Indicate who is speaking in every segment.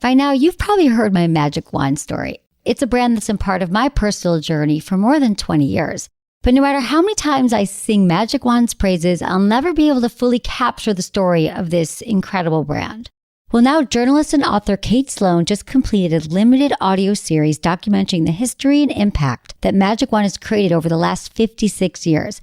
Speaker 1: By now, you've probably heard my magic wand story. It's a brand that's been part of my personal journey for more than 20 years. But no matter how many times I sing Magic Wand's praises, I'll never be able to fully capture the story of this incredible brand. Well, now journalist and author Kate Sloan just completed a limited audio series documenting the history and impact that Magic Wand has created over the last 56 years.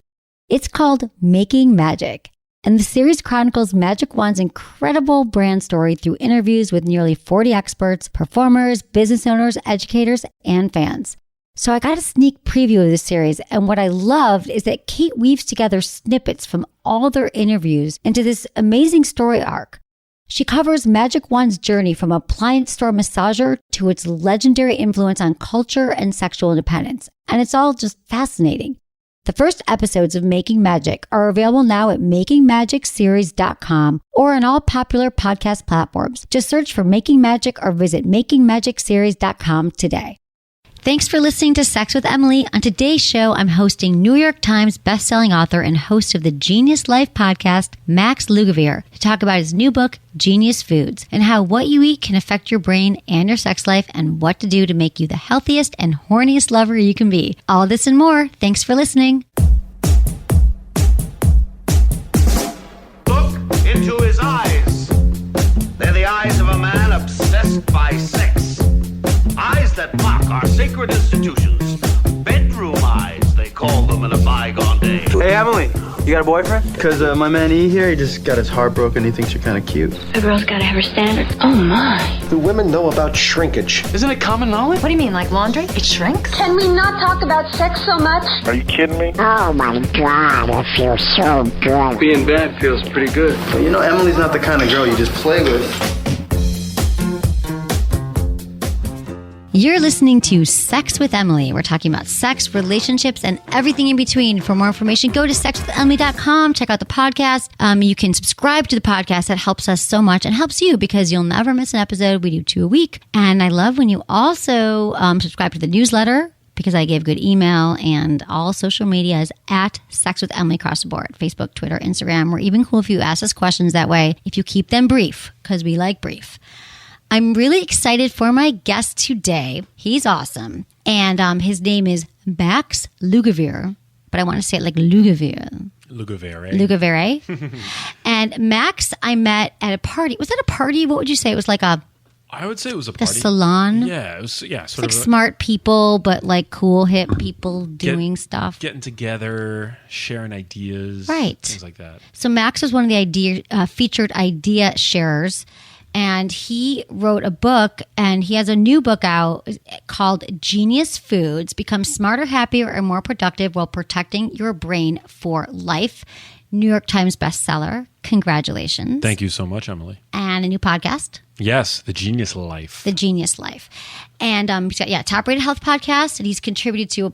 Speaker 1: It's called Making Magic. And the series chronicles Magic Wand's incredible brand story through interviews with nearly 40 experts, performers, business owners, educators, and fans. So I got a sneak preview of this series, and what I loved is that Kate weaves together snippets from all their interviews into this amazing story arc. She covers Magic Wand's journey from appliance store massager to its legendary influence on culture and sexual independence, and it's all just fascinating. The first episodes of Making Magic are available now at makingmagicseries.com or on all popular podcast platforms. Just search for Making Magic or visit makingmagicseries.com today. Thanks for listening to Sex with Emily. On today's show, I'm hosting New York Times bestselling author and host of the Genius Life podcast, Max Lugavere, to talk about his new book, Genius Foods, and how what you eat can affect your brain and your sex life and what to do to make you the healthiest and horniest lover you can be. All this and more. Thanks for listening.
Speaker 2: Look into his eyes. They're the eyes of a man obsessed by sex. Eyes that mock our sacred institutions. Bedroom eyes, they call them in a bygone day.
Speaker 3: Hey, Emily, you got a boyfriend? Because my man E here, he just got his heart broken. He thinks you're kind of cute.
Speaker 4: A girl's got to have her standards. Oh, my.
Speaker 5: Do women know about shrinkage?
Speaker 3: Isn't it common knowledge?
Speaker 4: What do you mean, like laundry? It shrinks?
Speaker 6: Can we not talk about sex so much?
Speaker 5: Are you kidding me?
Speaker 7: Oh my God, it feels so good.
Speaker 3: Being bad feels pretty good. But you know, Emily's not the kind of girl you just play with.
Speaker 1: You're listening to Sex with Emily. We're talking about sex, relationships, and everything in between. For more information, go to sexwithemily.com. Check out the podcast. You can subscribe to the podcast. That helps us so much and helps you because you'll never miss an episode. We do 2 a week. And I love when you also subscribe to the newsletter because I give good email, and all social media is at Sex with Emily across the board. Facebook, Twitter, Instagram. We're even cool if you ask us questions that way, if you keep them brief, because we like brief. I'm really excited for my guest today. He's awesome. And his name is Max Lugavere, but I want to say it like Lugavere. Lugavere. And Max, I met at a party. Was that a party? What would you say? It was like a...
Speaker 8: I would say it was a party.
Speaker 1: A salon?
Speaker 8: Yeah, it was, sort
Speaker 1: it's like
Speaker 8: of
Speaker 1: smart people, but like cool, hip people doing stuff.
Speaker 8: Getting together, sharing ideas.
Speaker 1: Right.
Speaker 8: Things like that.
Speaker 1: So Max was one of the featured idea sharers. And he wrote a book, and he has a new book out called Genius Foods, Become Smarter, Happier, and More Productive While Protecting Your Brain for Life. New York Times bestseller. Congratulations.
Speaker 8: Thank you so much, Emily.
Speaker 1: And a new podcast.
Speaker 8: Yes, The Genius Life.
Speaker 1: The Genius Life. And he's got, top-rated health podcast, and he's contributed to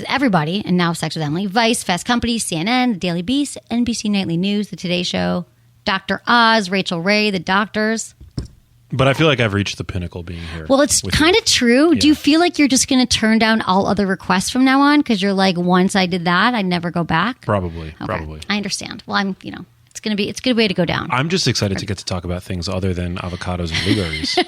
Speaker 1: everybody, and now Sex with Emily, Vice, Fast Company, CNN, The Daily Beast, NBC Nightly News, The Today Show, Dr. Oz, Rachel Ray, The Doctors.
Speaker 8: But I feel like I've reached the pinnacle being here.
Speaker 1: Well, it's kind of true. Yeah. Do you feel like you're just going to turn down all other requests from now on? Because you're like, once I did that, I'd never go back?
Speaker 8: Probably.
Speaker 1: I understand. Well, it's a good way to go down.
Speaker 8: I'm just excited to get to talk about things other than avocados and blueberries.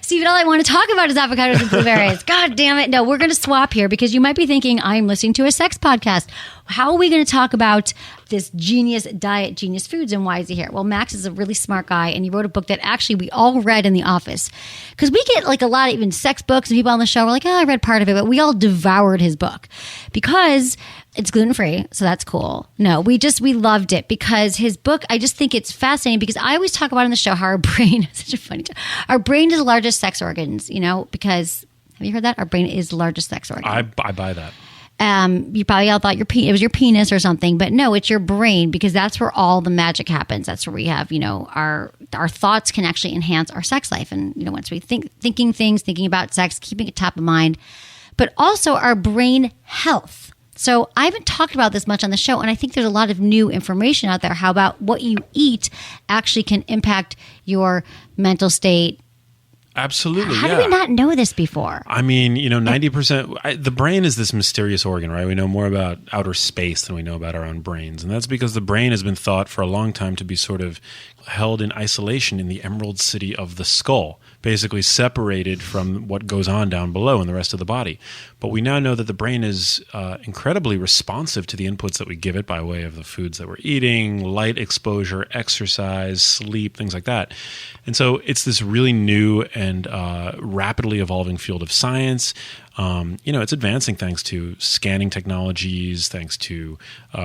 Speaker 1: Steve, all I want to talk about is avocados and blueberries. God damn it. No, we're going to swap here because you might be thinking I'm listening to a sex podcast. How are we going to talk about this genius diet, Genius Foods, and why is he here? Well, Max is a really smart guy, and he wrote a book that actually we all read in the office. Because we get like a lot of even sex books, and people on the show were like, I read part of it, but we all devoured his book because it's gluten-free, so that's cool. No, we loved it because his book, I just think it's fascinating because I always talk about on the show how our brain, such a funny time, our brain is the largest sex organs, because, have you heard that? Our brain is the largest sex organ.
Speaker 8: I buy that.
Speaker 1: You probably all thought it was your penis or something, but no, it's your brain because that's where all the magic happens. That's where we have, our thoughts can actually enhance our sex life. And, once we thinking about sex, keeping it top of mind, but also our brain health. So I haven't talked about this much on the show, and I think there's a lot of new information out there. How about what you eat actually can impact your mental state?
Speaker 8: Absolutely.
Speaker 1: How did we not know this before?
Speaker 8: I mean, 90%, the brain is this mysterious organ, right? We know more about outer space than we know about our own brains. And that's because the brain has been thought for a long time to be sort of held in isolation in the Emerald City of the skull, basically separated from what goes on down below in the rest of the body. But we now know that the brain is incredibly responsive to the inputs that we give it by way of the foods that we're eating, light exposure, exercise, sleep, things like that. And so it's this really new and rapidly evolving field of science. It's advancing thanks to scanning technologies, thanks to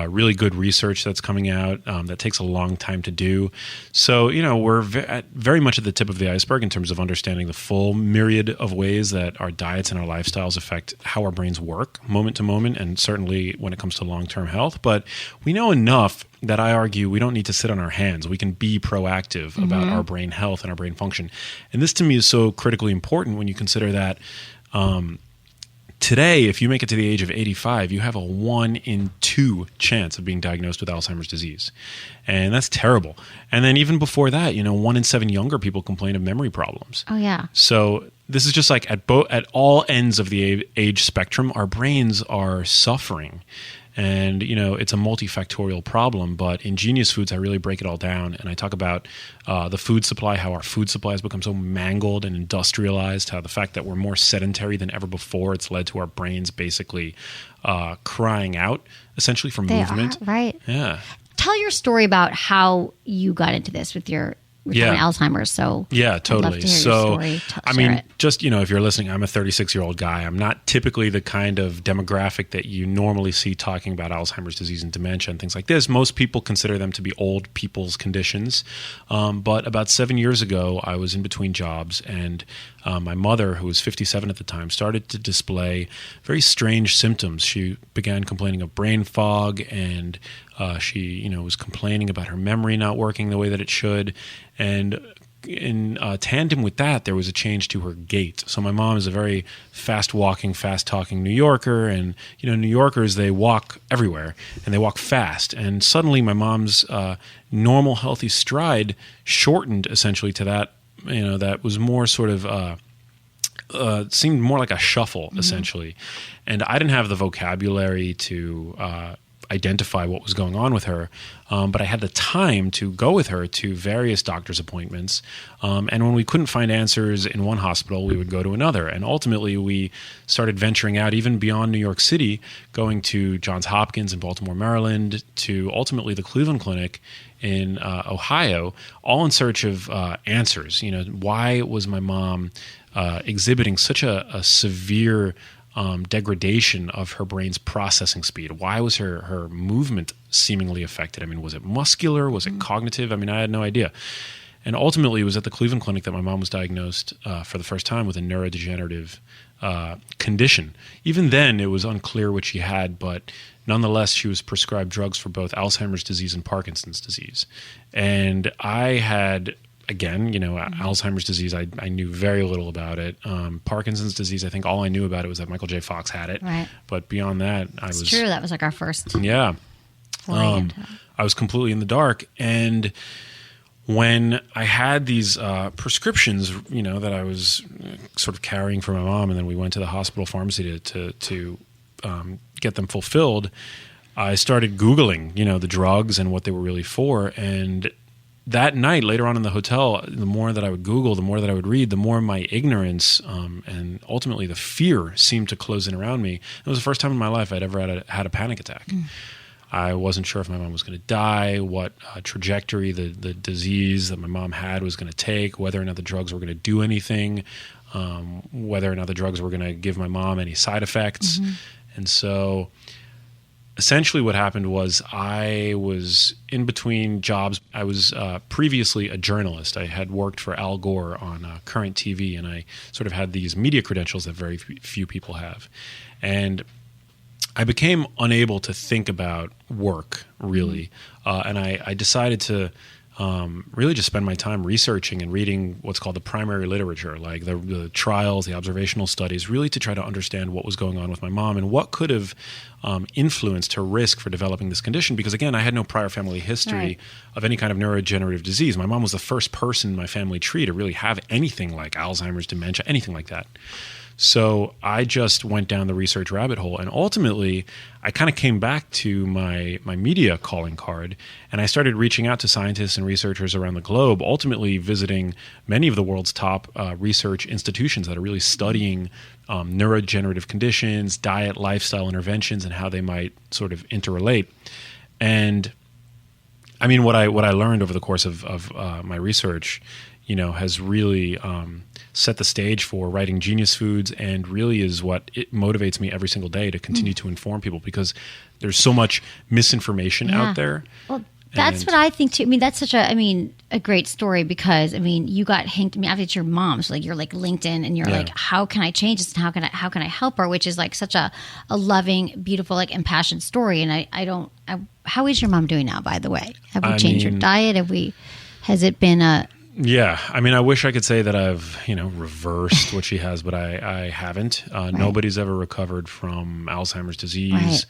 Speaker 8: really good research that's coming out that takes a long time to do. So, we're very much at the tip of the iceberg in terms of understanding the full myriad of ways that our diets and our lifestyles affect how our brains work moment to moment, and certainly when it comes to long-term health. But we know enough that I argue we don't need to sit on our hands. We can be proactive about our brain health and our brain function. And this to me is so critically important when you consider that today, if you make it to the age of 85, you have a 1 in 2 chance of being diagnosed with Alzheimer's disease. And that's terrible. And then even before that, 1 in 7 younger people complain of memory problems.
Speaker 1: Oh, yeah.
Speaker 8: So this is just like at all ends of the age spectrum, our brains are suffering. And, it's a multifactorial problem, but in Genius Foods, I really break it all down. And I talk about the food supply, how our food supply has become so mangled and industrialized, how the fact that we're more sedentary than ever before, it's led to our brains basically crying out, essentially, for movement.
Speaker 1: Right.
Speaker 8: Yeah.
Speaker 1: Tell your story about how you got into this with your Alzheimer's. So
Speaker 8: yeah, totally.
Speaker 1: I'd love to hear your story.
Speaker 8: Just, if you're listening, I'm a 36-year-old guy. I'm not typically the kind of demographic that you normally see talking about Alzheimer's disease and dementia and things like this. Most people consider them to be old people's conditions. But about 7 years ago, I was in between jobs, and my mother, who was 57 at the time, started to display very strange symptoms. She began complaining of brain fog, and she, was complaining about her memory not working the way that it should. And in tandem with that, there was a change to her gait. So my mom is a very fast-walking, fast-talking New Yorker, and New Yorkers, they walk everywhere and they walk fast. And suddenly, my mom's normal, healthy stride shortened essentially to that. That was more sort of seemed more like a shuffle essentially, and I didn't have the vocabulary to identify what was going on with her, but I had the time to go with her to various doctor's appointments, and when we couldn't find answers in one hospital, we would go to another, and ultimately we started venturing out even beyond New York City, going to Johns Hopkins in Baltimore, Maryland, to ultimately the Cleveland Clinic in Ohio, all in search of answers. Why was my mom exhibiting such a severe degradation of her brain's processing speed? Why was her movement seemingly affected? Was it muscular? Was it cognitive? I had no idea. And ultimately, it was at the Cleveland Clinic that my mom was diagnosed for the first time with a neurodegenerative condition. Even then, it was unclear what she had, but nonetheless, she was prescribed drugs for both Alzheimer's disease and Parkinson's disease. And I had, again, Alzheimer's disease, I knew very little about it. Parkinson's disease, I think all I knew about it was that Michael J. Fox had it.
Speaker 1: Right.
Speaker 8: But beyond that,
Speaker 1: It's true. That was like our first.
Speaker 8: Yeah. I was completely in the dark. And when I had these prescriptions, that I was sort of carrying for my mom, and then we went to the hospital pharmacy to get them fulfilled, I started Googling, the drugs and what they were really for. And that night, later on in the hotel, the more that I would Google, the more that I would read, the more my ignorance and ultimately the fear seemed to close in around me. It was the first time in my life I'd ever had a panic attack. I wasn't sure if my mom was going to die, what trajectory the disease that my mom had was going to take, whether or not the drugs were going to do anything, whether or not the drugs were going to give my mom any side effects. And so essentially what happened was I was in between jobs. I was previously a journalist. I had worked for Al Gore on Current TV, and I sort of had these media credentials that very few people have. And I became unable to think about work, really. And I decided to really just spend my time researching and reading what's called the primary literature, like the trials, the observational studies, really to try to understand what was going on with my mom and what could have influenced her risk for developing this condition. Because again, I had no prior family history of any kind of neurodegenerative disease. My mom was the first person in my family tree to really have anything like Alzheimer's, dementia, anything like that. So I just went down the research rabbit hole, and ultimately I kind of came back to my media calling card, and I started reaching out to scientists and researchers around the globe, ultimately visiting many of the world's top research institutions that are really studying neurodegenerative conditions, diet, lifestyle interventions, and how they might sort of interrelate. And I mean, what I learned over the course of my research, has really set the stage for writing Genius Foods, and really is what it motivates me every single day to continue to inform people, because there's so much misinformation out there.
Speaker 1: Well, that's what I think too. I mean, that's such a great story, because you got hinked. I mean, obviously it's your mom, so you're like LinkedIn, and you're like, how can I change this, and how can I help her? Which is like such a loving, beautiful, like impassioned story. And how is your mom doing now, by the way? Have we changed your diet? Has it been a...
Speaker 8: Yeah. I mean, I wish I could say that I've, reversed what she has, but I haven't. Nobody's ever recovered from Alzheimer's disease.
Speaker 1: Right.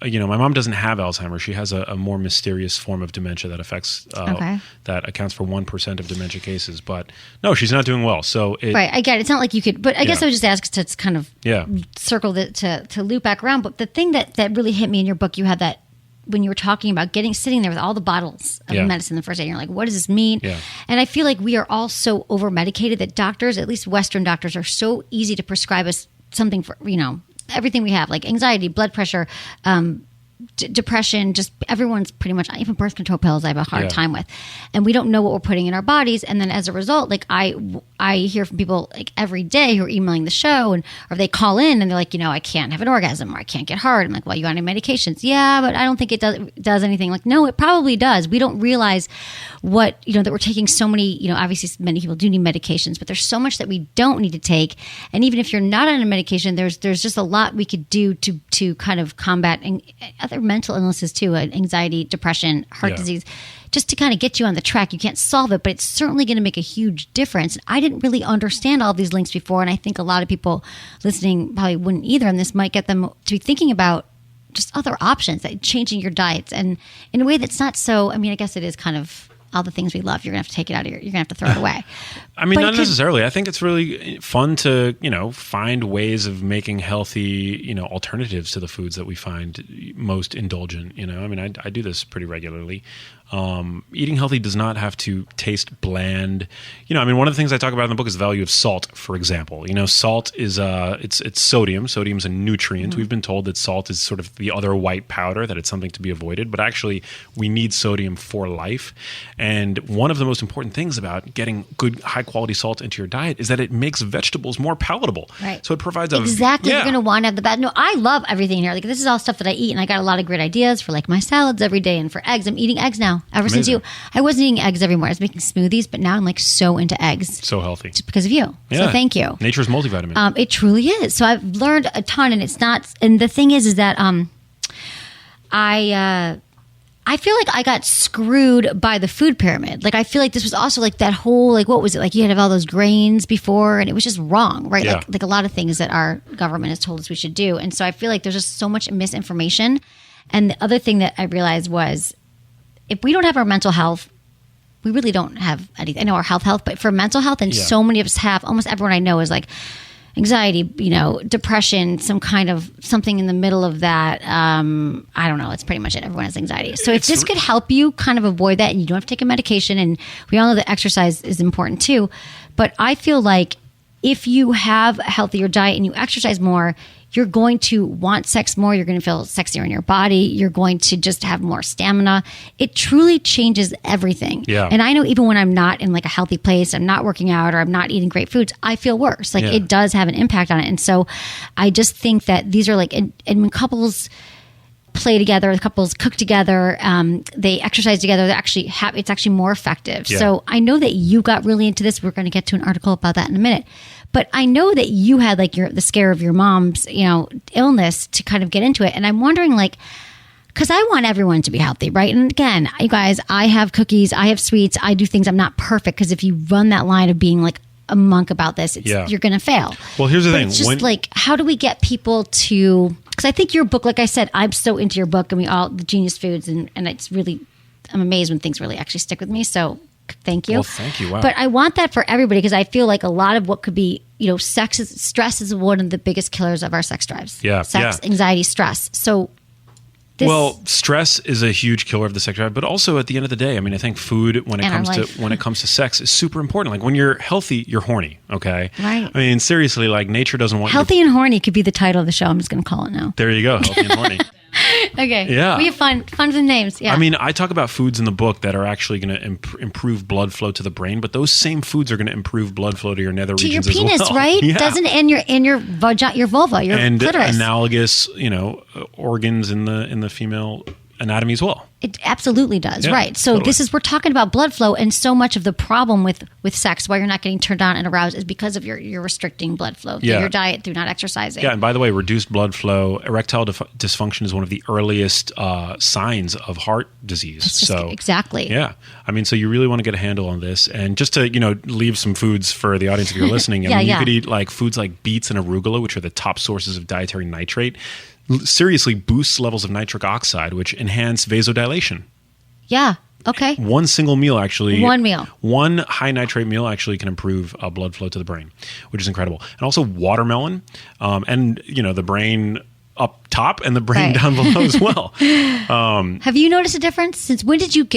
Speaker 8: My mom doesn't have Alzheimer's. She has a more mysterious form of dementia that affects, that accounts for 1% of dementia cases. But no, she's not doing well. So
Speaker 1: right, I get it. It's not like you could, but I guess I would just ask to kind of circle to loop back around. But the thing that really hit me in your book, you had that when you were talking about sitting there with all the bottles of medicine the first day, and you're like, what does this mean? Yeah. And I feel like we are all so over medicated that doctors, at least Western doctors, are so easy to prescribe us something for, everything we have, like anxiety, blood pressure, depression, just everyone's pretty much, even birth control pills I have a hard time with. And we don't know what we're putting in our bodies. And then as a result, like I hear from people like every day who are emailing the show, or they call in and they're like, I can't have an orgasm, or I can't get hard. I'm like, well, you got any medications? Yeah, but I don't think it does anything. Like, no, it probably does. We don't realize what, that we're taking so many, obviously many people do need medications, but there's so much that we don't need to take. And even if you're not on a medication, there's just a lot we could do to kind of combat other mental illnesses too, anxiety, depression, heart disease, just to kind of get you on the track. You can't solve it, but it's certainly going to make a huge difference. I didn't really understand all these links before, and I think a lot of people listening probably wouldn't either, and this might get them to be thinking about just other options, like changing your diets, and in a way that's not so, I mean, I guess it is kind of all the things we love, you're going to have to take it out of you're going to have to throw it away.
Speaker 8: I mean, not necessarily. I think it's really fun to, find ways of making healthy, alternatives to the foods that we find most indulgent. I mean, I do this pretty regularly. Eating healthy does not have to taste bland. I mean, one of the things I talk about in the book is the value of salt, for example. Salt is it's sodium. Sodium's a nutrient. We've been told that salt is sort of the other white powder, that it's something to be avoided, but actually we need sodium for life. And one of the most important things about getting good, high quality salt into your diet is that it makes vegetables more palatable.
Speaker 1: Right.
Speaker 8: So it provides
Speaker 1: exactly. You're going to want to have the bad. No, I love everything here. Like, this is all stuff that I eat, and I got a lot of great ideas for like my salads every day, and for eggs. I'm eating eggs now. Ever since you, I wasn't eating eggs every morning. I was making smoothies, but now I'm like so into eggs.
Speaker 8: So healthy.
Speaker 1: Just because of you. Yeah. So thank you.
Speaker 8: Nature's multivitamin.
Speaker 1: It truly is. So I've learned a ton, and it's not. And the thing is that I feel like I got screwed by the food pyramid. Like, I feel like this was also like that whole, like, what was it? Like, you had to have all those grains before, and it was just wrong, right?
Speaker 8: Yeah.
Speaker 1: Like a lot of things that our government has told us we should do. And so I feel like there's just so much misinformation. And the other thing that I realized was, if we don't have our mental health, we really don't have anything. I know our health, but for mental health, and so many of us have, almost everyone I know is like, anxiety, depression, some kind of something in the middle of that. I don't know. It's pretty much it. Everyone has anxiety. So if this could help you kind of avoid that, and you don't have to take a medication, and we all know that exercise is important too. But I feel like if you have a healthier diet and you exercise more, you're going to want sex more. You're going to feel sexier in your body. You're going to just have more stamina. It truly changes everything.
Speaker 8: Yeah.
Speaker 1: And I know even when I'm not in like a healthy place, I'm not working out, or I'm not eating great foods, I feel worse. Like, it does have an impact on it. And so I just think that these are like, and when couples play together, the couples cook together, they exercise together, it's actually more effective.
Speaker 8: Yeah.
Speaker 1: So I know that you got really into this. We're going to get to an article about that in a minute. But I know that you had like the scare of your mom's, illness to kind of get into it. And I'm wondering, like, because I want everyone to be healthy, right? And again, you guys, I have cookies, I have sweets, I do things. I'm not perfect, because if you run that line of being like a monk about this, you're going to fail.
Speaker 8: Well, here's the thing.
Speaker 1: It's just like, how do we get people to, because I think your book, like I said, I'm so into your book, and we all, the Genius Foods, and it's really, I'm amazed when things really actually stick with me. So thank you.
Speaker 8: Well, thank you. Wow.
Speaker 1: But I want that for everybody, because I feel like a lot of what could be, stress is one of the biggest killers of our sex drives.
Speaker 8: Yeah.
Speaker 1: Sex, anxiety, stress. So
Speaker 8: stress is a huge killer of the sex drive, but also at the end of the day, I mean, I think food when it comes to sex is super important. Like when you're healthy, you're horny. Okay,
Speaker 1: right?
Speaker 8: I mean, seriously, like nature doesn't want
Speaker 1: healthy and horny could be the title of the show. I'm just going to call it now.
Speaker 8: There you go, healthy and horny.
Speaker 1: Okay.
Speaker 8: Yeah.
Speaker 1: We have fun with names. Yeah.
Speaker 8: I mean, I talk about foods in the book that are actually going to improve blood flow to the brain, but those same foods are going to improve blood flow to your nether regions
Speaker 1: your penis,
Speaker 8: as well.
Speaker 1: right?
Speaker 8: Yeah.
Speaker 1: Doesn't in your vulva, your
Speaker 8: and
Speaker 1: clitoris.
Speaker 8: analogous, organs in the female anatomy as well.
Speaker 1: It absolutely does,
Speaker 8: Yeah,
Speaker 1: right? So
Speaker 8: totally.
Speaker 1: we're talking about blood flow, and so much of the problem with sex, why you're not getting turned on and aroused, is because of your restricting blood flow through your diet, through not exercising.
Speaker 8: Yeah, and by the way, reduced blood flow, erectile dysfunction is one of the earliest signs of heart disease.
Speaker 1: Exactly.
Speaker 8: Yeah, I mean, so you really want to get a handle on this, and just to leave some foods for the audience if you're listening. I mean, you could eat like foods like beets and arugula, which are the top sources of dietary nitrate. Seriously boosts levels of nitric oxide, which enhance vasodilation.
Speaker 1: Yeah. Okay.
Speaker 8: One single meal actually. One high nitrate meal actually can improve blood flow to the brain, which is incredible. And also watermelon, and the brain up top and the brain down below as well.
Speaker 1: Have you noticed a difference? Since when did you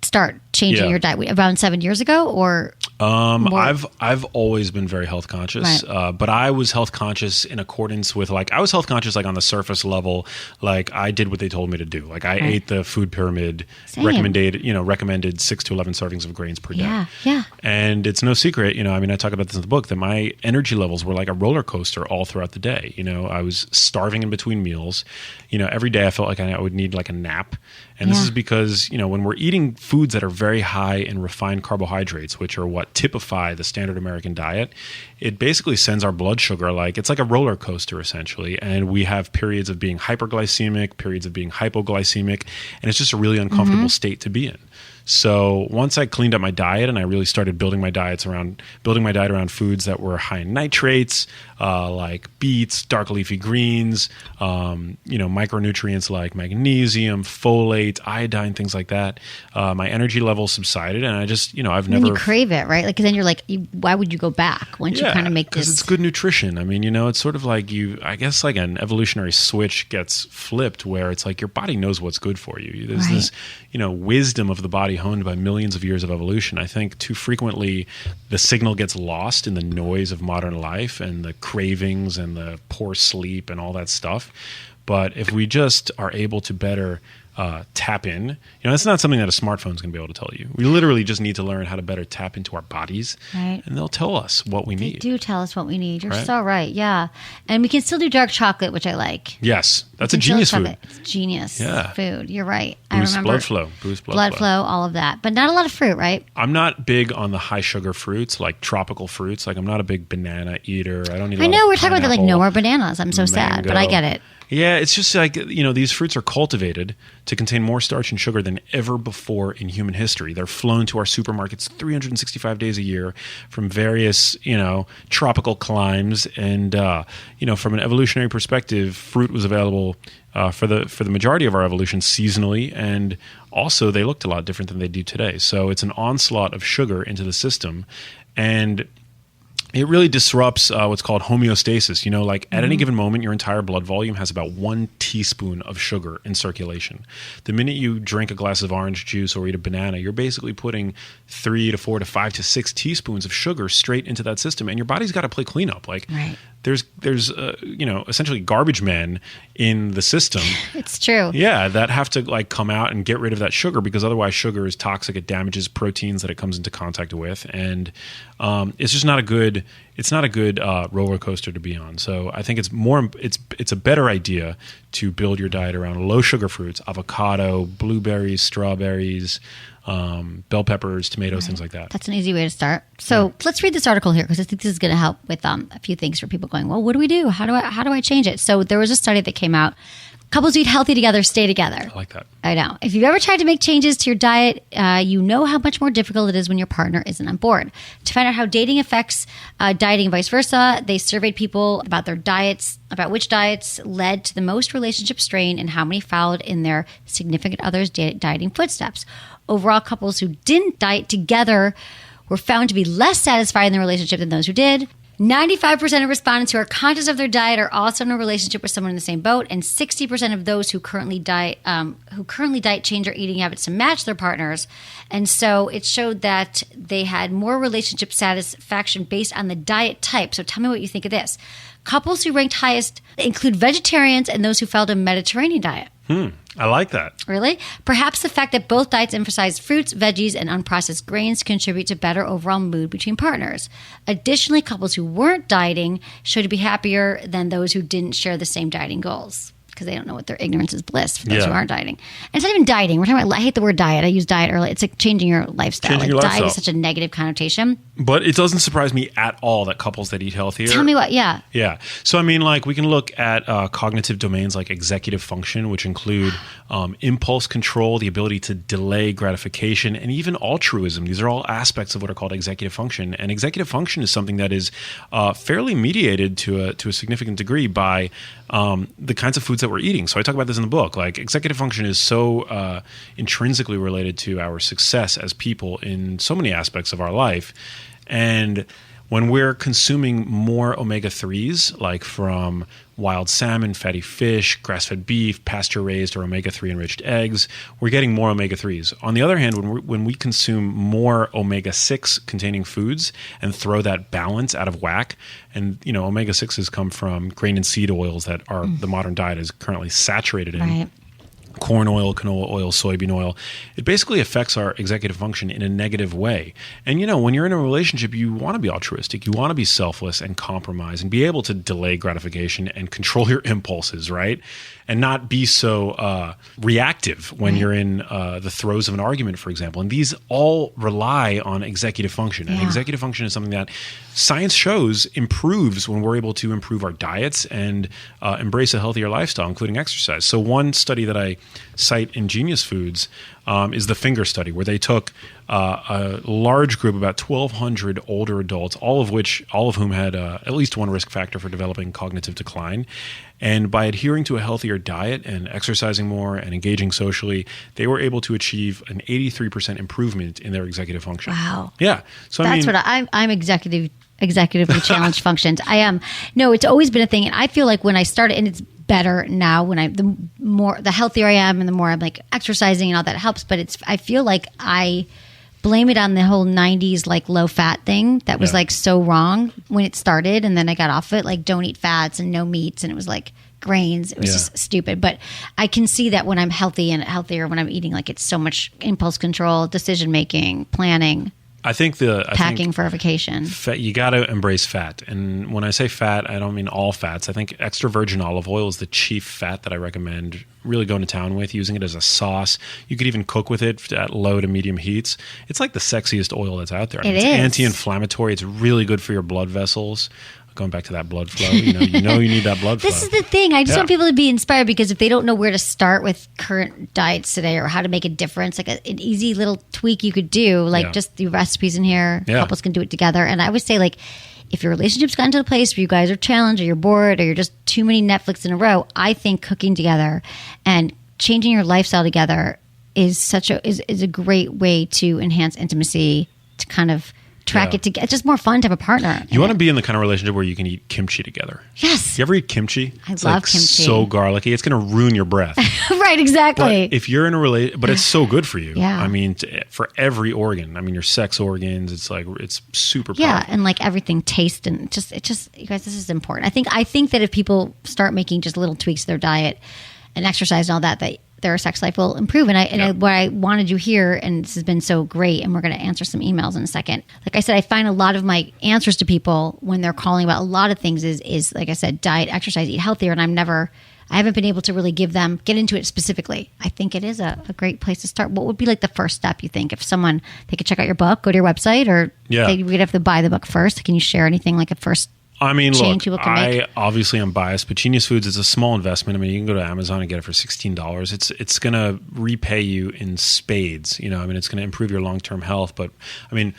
Speaker 1: start changing your diet? Around 7 years ago, or
Speaker 8: I've always been very health conscious,
Speaker 1: right.
Speaker 8: But I was health conscious in accordance with I was health conscious on the surface level. Like I did what they told me to do. Like I ate the food pyramid, recommended 6 to 11 servings of grains per day.
Speaker 1: Yeah.
Speaker 8: And it's no secret, I mean, I talk about this in the book, that my energy levels were like a roller coaster all throughout the day. I was starving in between meals. Every day I felt like I would need like a nap. And this is because, when we're eating foods that are very high in refined carbohydrates, which are what typify the standard American diet, it basically sends our blood sugar it's like a roller coaster essentially. And we have periods of being hyperglycemic, periods of being hypoglycemic, and it's just a really uncomfortable state to be in. So once I cleaned up my diet and I really started building my diet around foods that were high in nitrates, like beets, dark leafy greens, micronutrients like magnesium, folate, iodine, things like that, my energy levels subsided, and I just, I've never.
Speaker 1: You crave it, right? Like then you're like, why would you go back once you kind of make this?
Speaker 8: Because it's good nutrition. I mean, it's sort of like I guess like an evolutionary switch gets flipped where it's like your body knows what's good for you. There's this, wisdom of the body honed by millions of years of evolution. I think too frequently the signal gets lost in the noise of modern life and the cravings and the poor sleep and all that stuff. But if we just are able to better tap in, that's not something that a smartphone is going to be able to tell you. We literally just need to learn how to better tap into our bodies,
Speaker 1: right?
Speaker 8: And they'll tell us what we need.
Speaker 1: They do tell us what we need. You're so right. Yeah. And we can still do dark chocolate, which I like.
Speaker 8: Yes. That's a genius food.
Speaker 1: It's genius food. You're right.
Speaker 8: Boost
Speaker 1: I remember.
Speaker 8: Boost blood flow,
Speaker 1: all of that. But not a lot of fruit, right?
Speaker 8: I'm not big on the high sugar fruits, like tropical fruits. Like I'm not a big banana eater. I don't eat
Speaker 1: I know we're talking about like no more bananas. I'm so sad, but I get it.
Speaker 8: Yeah, it's just like, these fruits are cultivated to contain more starch and sugar than ever before in human history. They're flown to our supermarkets 365 days a year from various, tropical climes. And, from an evolutionary perspective, fruit was available for the majority of our evolution seasonally. And also they looked a lot different than they do today. So it's an onslaught of sugar into the system. And it really disrupts what's called homeostasis. At any given moment, your entire blood volume has about 1 teaspoon of sugar in circulation. The minute you drink a glass of orange juice or eat a banana, you're basically putting 3 to 4 to 5 to 6 teaspoons of sugar straight into that system, and your body's got to play cleanup. There's essentially garbage men in the system.
Speaker 1: It's true.
Speaker 8: Yeah, that have to come out and get rid of that sugar, because otherwise sugar is toxic. It damages proteins that it comes into contact with, and it's just not a good roller coaster to be on. So I think it's a better idea to build your diet around low sugar fruits, avocado, blueberries, strawberries, bell peppers, tomatoes, things like that.
Speaker 1: That's an easy way to start. So let's read this article here, because I think this is going to help with a few things for people going, well, what do we do? How do I change it? So there was a study that came out. Couples who eat healthy together stay together.
Speaker 8: I like that.
Speaker 1: I know. If you've ever tried to make changes to your diet, you know how much more difficult it is when your partner isn't on board. To find out how dating affects dieting and vice versa, they surveyed people about their diets, about which diets led to the most relationship strain and how many followed in their significant other's dieting footsteps. Overall, couples who didn't diet together were found to be less satisfied in their relationship than those who did. 95% of respondents who are conscious of their diet are also in a relationship with someone in the same boat, and 60% of those who currently diet change their eating habits to match their partners. And so it showed that they had more relationship satisfaction based on the diet type. So tell me what you think of this. Couples who ranked highest include vegetarians and those who followed a Mediterranean diet.
Speaker 8: I like that.
Speaker 1: Really? Perhaps the fact that both diets emphasize fruits, veggies, and unprocessed grains contribute to better overall mood between partners. Additionally, couples who weren't dieting showed to be happier than those who didn't share the same dieting goals, because they don't know what their ignorance is bliss for those who aren't dieting. And it's not even dieting. We're talking about, I hate the word diet. I use diet early. It's like changing your lifestyle.
Speaker 8: Changing your
Speaker 1: Diet
Speaker 8: lifestyle.
Speaker 1: is such a negative connotation.
Speaker 8: But it doesn't surprise me at all that couples that eat healthier.
Speaker 1: Tell me what, yeah.
Speaker 8: Yeah. So, I mean, like, we can look at cognitive domains like executive function, which include impulse control, the ability to delay gratification, and even altruism. These are all aspects of what are called executive function. And executive function is something that is fairly mediated to a significant degree by the kinds of foods that we're eating. So I talk about this in the book. Like, executive function is so intrinsically related to our success as people in so many aspects of our life. And when we're consuming more omega-3s, like from wild salmon, fatty fish, grass-fed beef, pasture-raised or omega-3 enriched eggs, we're getting more omega-3s. On the other hand, when we consume more omega-6 containing foods and throw that balance out of whack, and omega-6s come from grain and seed oils that are the modern diet is currently saturated in.
Speaker 1: Right.
Speaker 8: Corn oil, canola oil, soybean oil. It basically affects our executive function in a negative way. And, when you're in a relationship, you want to be altruistic. You want to be selfless and compromise and be able to delay gratification and control your impulses, right? And not be so reactive when you're in the throes of an argument, for example. And these all rely on executive function. And executive function is something that science shows improves when we're able to improve our diets and embrace a healthier lifestyle, including exercise. So one study that I cite in Genius Foods is the finger study, where they took a large group, about 1,200 older adults, all of whom had at least one risk factor for developing cognitive decline. And by adhering to a healthier diet and exercising more and engaging socially, they were able to achieve an 83% improvement in their executive function.
Speaker 1: Wow.
Speaker 8: Yeah. So
Speaker 1: That's what I'm executively challenged functions. I am. No, it's always been a thing. And I feel like when I started, and it's better now when the healthier I am and the more I'm like exercising and all that helps. But I feel like I blame it on the whole 90s like low fat thing that was like so wrong when it started. And then I got off it, like don't eat fats and no meats. And it was like grains. It was just stupid. But I can see that when I'm healthy and healthier, when I'm eating, like it's so much impulse control, decision making, planning.
Speaker 8: I think
Speaker 1: packing for a vacation.
Speaker 8: You got to embrace fat. And when I say fat, I don't mean all fats. I think extra virgin olive oil is the chief fat that I recommend really going to town with, using it as a sauce. You could even cook with it at low to medium heats. It's like the sexiest oil that's out there. It's anti-inflammatory. It's really good for your blood vessels. Going back to that blood flow, you need that blood flow.
Speaker 1: This is the thing. I just want people to be inspired, because if they don't know where to start with current diets today or how to make a difference, like an easy little tweak you could do, like just the recipes in here, couples can do it together. And I would say, like, if your relationship's gotten to a place where you guys are challenged or you're bored or you're just too many Netflix in a row, I think cooking together and changing your lifestyle together is a great way to enhance intimacy, to kind of track it together. It's just more fun to have a partner.
Speaker 8: You want to be in the kind of relationship where you can eat kimchi together.
Speaker 1: Yes.
Speaker 8: You ever eat kimchi?
Speaker 1: It's love kimchi.
Speaker 8: So garlicky. It's going to ruin your breath.
Speaker 1: Right, exactly.
Speaker 8: But if you're in a relationship, but it's so good for you.
Speaker 1: Yeah.
Speaker 8: I mean, for every organ. I mean, your sex organs, it's super powerful.
Speaker 1: Yeah, and like everything tastes and it just you guys, this is important. I think that if people start making just little tweaks to their diet and exercise and all that their sex life will improve. And what I wanted you here, and this has been so great, and we're going to answer some emails in a second. Like I said, I find a lot of my answers to people when they're calling about a lot of things is like I said, diet, exercise, eat healthier. And I haven't been able to really get into it specifically. I think it is a great place to start. What would be like the first step, you think, if they could check out your book, go to your website, or they would have to buy the book first? Can you share anything like a first
Speaker 8: I mean,
Speaker 1: change
Speaker 8: look,
Speaker 1: people can make?
Speaker 8: I obviously am biased, but Genius Foods is a small investment. I mean, you can go to Amazon and get it for $16. It's going to repay you in spades. It's going to improve your long-term health. But I mean,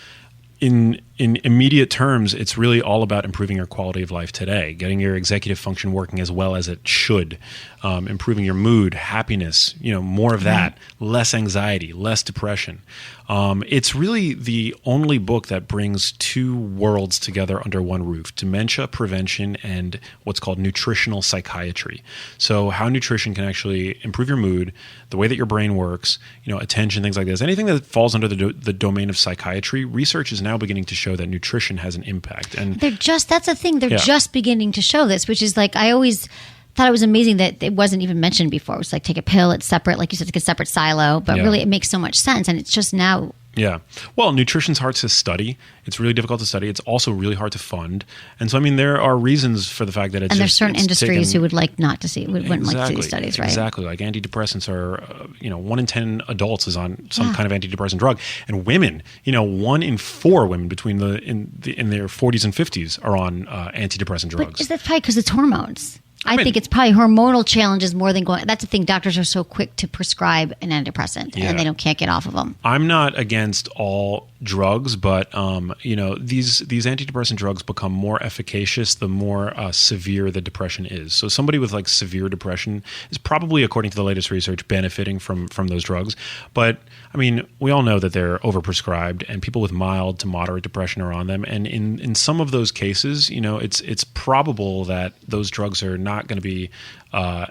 Speaker 8: in in immediate terms, it's really all about improving your quality of life today, getting your executive function working as well as it should, improving your mood, happiness, more of that, less anxiety, less depression. It's really the only book that brings two worlds together under one roof: dementia prevention and what's called nutritional psychiatry. So how nutrition can actually improve your mood, the way that your brain works, attention, things like this. Anything that falls under the domain of psychiatry, research is now beginning to show that nutrition has an impact. And
Speaker 1: that's the thing. They're just beginning to show this, which is like, I always thought it was amazing that it wasn't even mentioned before. It was like, take a pill, it's separate, like you said, it's like a separate silo, but really it makes so much sense. And it's just now.
Speaker 8: Yeah. Well, nutrition's hard to study. It's really difficult to study. It's also really hard to fund. And so, there are reasons for the fact that it's.
Speaker 1: And there's certain industries who would like not to see, wouldn't like to see these studies, right?
Speaker 8: Exactly. Like antidepressants are, 1 in 10 adults is on some kind of antidepressant drug. And women, 1 in 4 women in their 40s and 50s are on antidepressant drugs.
Speaker 1: But is that probably because it's hormones? I think it's probably hormonal challenges more than going. That's the thing. Doctors are so quick to prescribe an antidepressant, and they can't get off of them.
Speaker 8: I'm not against all drugs, but these antidepressant drugs become more efficacious the more severe the depression is. So somebody with like severe depression is probably, according to the latest research, benefiting from those drugs. But we all know that they're overprescribed, and people with mild to moderate depression are on them. And in some of those cases, it's probable that those drugs are not going to be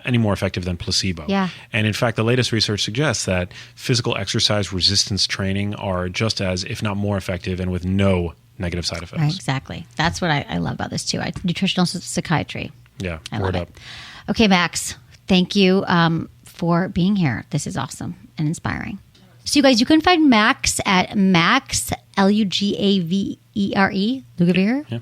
Speaker 8: any more effective than placebo.
Speaker 1: Yeah.
Speaker 8: And in fact, the latest research suggests that physical exercise, resistance training are just as, if not more effective, and with no negative side effects.
Speaker 1: Right, exactly. That's what I love about this too. Nutritional psychiatry.
Speaker 8: Yeah,
Speaker 1: I
Speaker 8: word
Speaker 1: love
Speaker 8: up.
Speaker 1: it. Okay, Max, thank you for being here. This is awesome and inspiring. So you guys, you can find Max at Max, Lugavere, Lugavere.
Speaker 8: Yeah.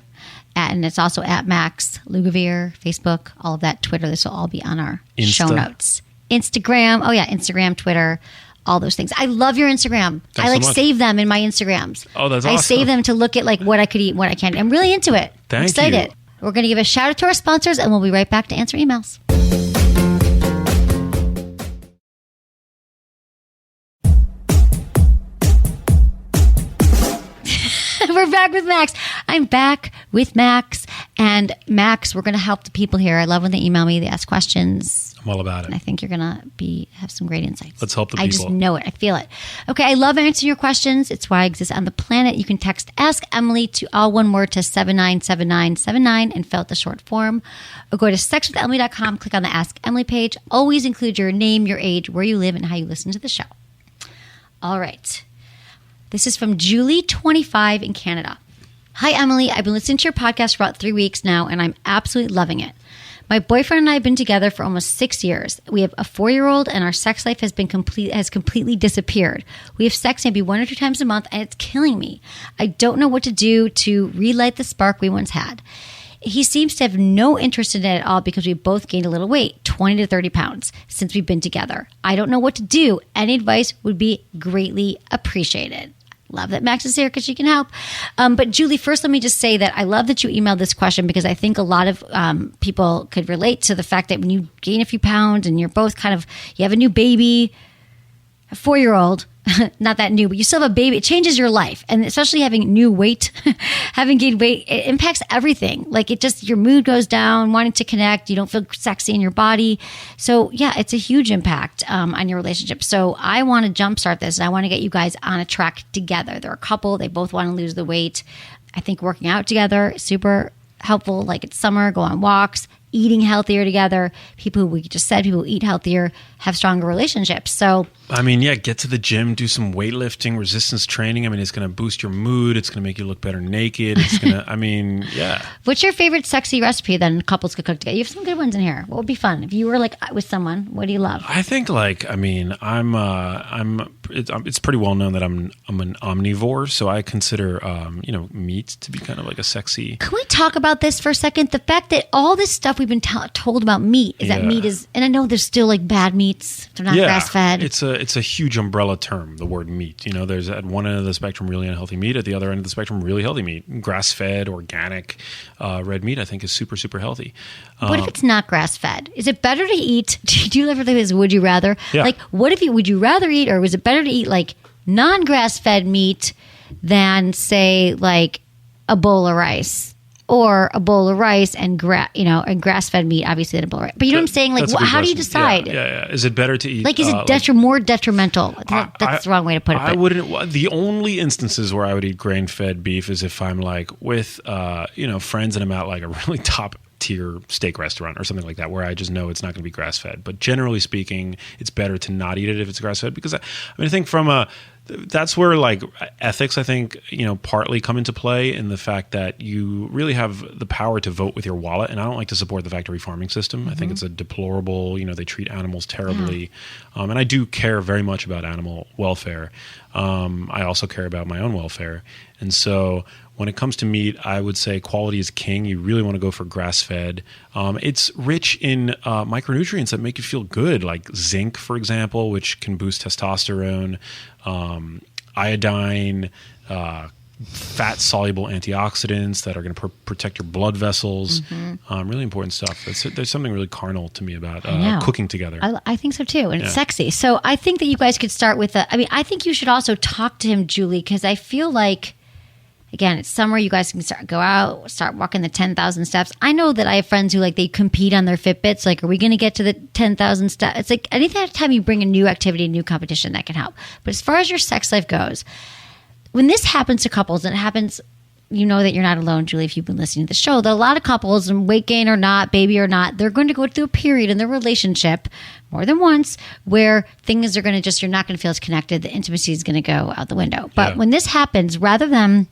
Speaker 1: And it's also at Max Lugavere, Facebook, all of that, Twitter. This will all be on our show notes. Instagram. Oh, yeah. Instagram, Twitter, all those things. I love your Instagram.
Speaker 8: Thanks
Speaker 1: I
Speaker 8: so much.
Speaker 1: save them in my Instagrams.
Speaker 8: Oh, that's
Speaker 1: I
Speaker 8: awesome.
Speaker 1: save them to look at like what I could eat and what I can't. I'm really into it. I'm
Speaker 8: Thank
Speaker 1: excited.
Speaker 8: you.
Speaker 1: We're going to give a shout out to our sponsors, and we'll be right back to answer emails. We're back with Max. I'm back with Max. And Max, we're going to help the people here. I love when they email me, they ask questions.
Speaker 8: I'm all about
Speaker 1: And I
Speaker 8: it.
Speaker 1: think you're going to have some great insights.
Speaker 8: Let's help the
Speaker 1: I
Speaker 8: people.
Speaker 1: just know it. I feel it. Okay, I love answering your questions. It's why I exist on the planet. You can text Ask Emily to all one word to 797979 and fill out the short form. Or go to sexwithemily.com, click on the Ask Emily page. Always include your name, your age, where you live, and how you listen to the show. All right. This is from Julie, 25, in Canada. Hi, Emily. I've been listening to your podcast for about 3 weeks now, and I'm absolutely loving it. My boyfriend and I have been together for almost 6 years. We have a 4-year-old, and our sex life has completely disappeared. We have sex maybe 1 or 2 times a month, and it's killing me. I don't know what to do to relight the spark we once had. He seems to have no interest in it at all because we both gained a little weight, 20 to 30 pounds, since we've been together. I don't know what to do. Any advice would be greatly appreciated. Love that Max is here because she can help. But Julie, first, let me just say that I love that you emailed this question because I think a lot of people could relate to the fact that when you gain a few pounds and you're both you have a new baby, a 4-year-old, not that new, but you still have a baby, it changes your life. And especially having new weight, having gained weight, it impacts everything. Like your mood goes down, wanting to connect, you don't feel sexy in your body. So yeah, it's a huge impact on your relationship. So I want to jumpstart this and I want to get you guys on a track together. They're a couple, they both want to lose the weight. I think working out together is super helpful. Like it's summer, go on walks, eating healthier together. People who eat healthier have stronger relationships. So
Speaker 8: get to the gym, do some weightlifting, resistance training. It's going to boost your mood. It's going to make you look better naked. It's going to, yeah.
Speaker 1: What's your favorite sexy recipe that couples could cook together? You have some good ones in here. What would be fun? If you were with someone, what do you love?
Speaker 8: I think it's pretty well known that I'm an omnivore. So I consider, meat to be kind of like a sexy.
Speaker 1: Can we talk about this for a second? The fact that all this stuff we've been told about meat is that meat is, and I know there's still like bad meats. They're not grass fed.
Speaker 8: It's a huge umbrella term, the word meat. There's at one end of the spectrum really unhealthy meat, at the other end of the spectrum really healthy meat. Grass fed, organic, red meat I think is super, super healthy.
Speaker 1: What if it's not grass fed? Is it better to eat? Do you ever think this? Would you rather?
Speaker 8: Yeah.
Speaker 1: Like, would you rather eat, or was it better to eat like non-grass fed meat than say like a bowl of rice. Or a bowl of rice and grass-fed meat, obviously, than a bowl of rice. But you know what I'm saying? Like, how do you decide?
Speaker 8: Yeah. Is it better to eat?
Speaker 1: Like, is it more detrimental? That's the wrong way to put it.
Speaker 8: I wouldn't. The only instances where I would eat grain-fed beef is if I'm like with, friends and I'm at like a really top tier steak restaurant or something like that, where I just know it's not going to be grass-fed. But generally speaking, it's better to not eat it if it's grass-fed, because I think that's where like ethics, I think, partly come into play, in the fact that you really have the power to vote with your wallet. And I don't like to support the factory farming system. I think it's a deplorable, they treat animals terribly. Yeah. And I do care very much about animal welfare. I also care about my own welfare. And so when it comes to meat, I would say quality is king. You really want to go for grass-fed. It's rich in micronutrients that make you feel good, like zinc, for example, which can boost testosterone, iodine, fat-soluble antioxidants that are going to protect your blood vessels. Really important stuff. There's something really carnal to me about cooking together.
Speaker 1: I think so too, and it's sexy. So I think that you guys could start with I think you should also talk to him, Julie, because I feel like, again, it's summer. You guys can start walking the 10,000 steps. I know that I have friends who they compete on their Fitbits. Like, are we going to get to the 10,000 steps? It's like anytime you bring a new activity, a new competition, that can help. But as far as your sex life goes, when this happens to couples, and it happens, you know that you're not alone, Julie, if you've been listening to the show, that a lot of couples, and weight gain or not, baby or not, they're going to go through a period in their relationship more than once where things are going to you're not going to feel as connected. The intimacy is going to go out the window. But when this happens, rather than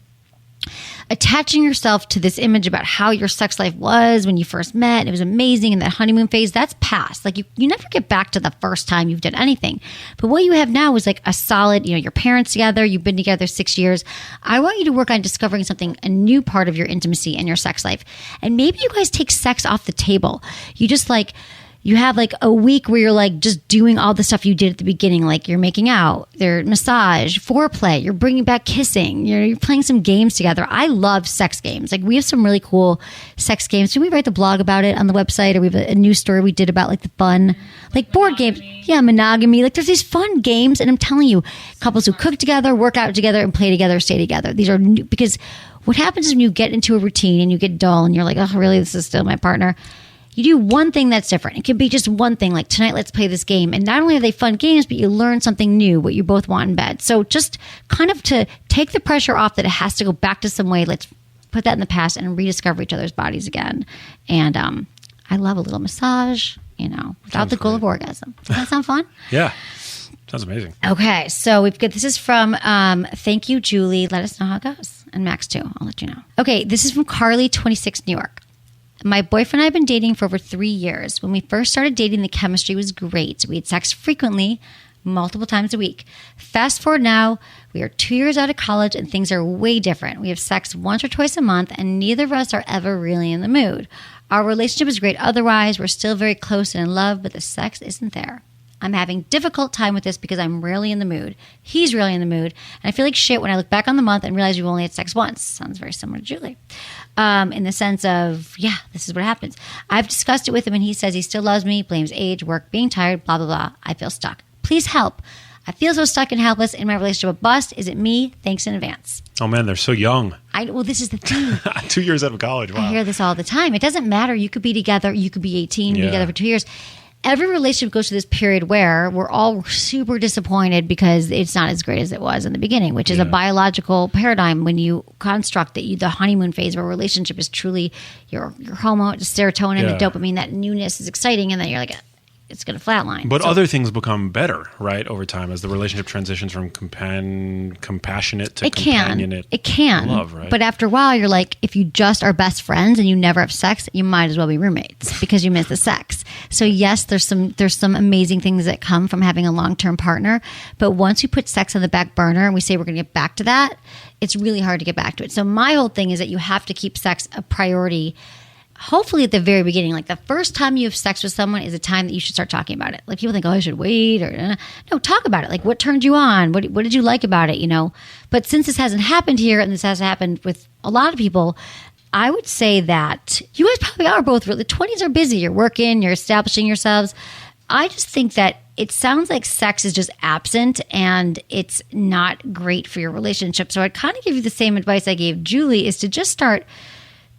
Speaker 1: attaching yourself to this image about how your sex life was when you first met, it was amazing, and that honeymoon phase, that's past. Like, you never get back to the first time you've done anything. But what you have now is like a solid, your parents together, you've been together 6 years. I want you to work on discovering a new part of your intimacy and your sex life. And maybe you guys take sex off the table. You just you have a week where you're just doing all the stuff you did at the beginning, like you're making out, their massage, foreplay, you're bringing back kissing, you're playing some games together. I love sex games. We have some really cool sex games. Did we write the blog about it on the website? Or we have a news story we did about the fun, board games. Yeah, monogamy. There's these fun games, and I'm telling you, couples who cook together, work out together, and play together, stay together. These are new, because what happens is when you get into a routine and you get dull and you're like, oh, really, this is still my partner. You do one thing that's different. It can be just one thing, like tonight, let's play this game. And not only are they fun games, but you learn something new, what you both want in bed. So just kind of to take the pressure off that it has to go back to some way, let's put that in the past and rediscover each other's bodies again. And I love a little massage, without the goal of orgasm. Does that sound fun?
Speaker 8: Yeah. Sounds amazing.
Speaker 1: Okay. So we've got, this is from, thank you, Julie. Let us know how it goes. And Max too. I'll let you know. Okay. This is from Carly, 26, New York. My boyfriend and I have been dating for over 3 years. When we first started dating, the chemistry was great. We had sex frequently, multiple times a week. Fast forward now, we are 2 years out of college and things are way different. We have sex once or twice a month and neither of us are ever really in the mood. Our relationship is great otherwise. We're still very close and in love, but the sex isn't there. I'm having difficult time with this because I'm rarely in the mood. He's really in the mood. And I feel like shit when I look back on the month and realize we've only had sex once. Sounds very similar to Julie. In the sense of, this is what happens. I've discussed it with him and he says he still loves me, blames age, work, being tired, blah, blah, blah. I feel stuck. Please help. I feel so stuck and helpless in my relationship. A bust. Is it me? Thanks in advance.
Speaker 8: Oh man, they're so young.
Speaker 1: Well, this is the thing.
Speaker 8: 2 years out of college. Wow.
Speaker 1: I hear this all the time. It doesn't matter. You could be together. You could be 18, be together for 2 years. Every relationship goes through this period where we're all super disappointed because it's not as great as it was in the beginning, which is a biological paradigm when you construct that the honeymoon phase of a relationship is truly your hormone, serotonin, the dopamine, that newness is exciting, and then you're like, it's going to flatline.
Speaker 8: But other things become better, right, over time as the relationship transitions from compassionate to companionate.
Speaker 1: It can.
Speaker 8: Love, right?
Speaker 1: But after a while, you're like, if you just are best friends and you never have sex, you might as well be roommates because you miss the sex. So yes, there's some amazing things that come from having a long-term partner. But once we put sex on the back burner and we say we're going to get back to that, it's really hard to get back to it. So my whole thing is that you have to keep sex a priority. Hopefully at the very beginning, the first time you have sex with someone is a time that you should start talking about it. People think, oh, I should wait, or no, talk about it. What turned you on? What did you like about it? But since this hasn't happened here, and this has happened with a lot of people, I would say that you guys probably are both really, the 20s are busy. You're working, you're establishing yourselves. I just think that it sounds like sex is just absent and it's not great for your relationship. So I'd kind of give you the same advice I gave Julie, is to just start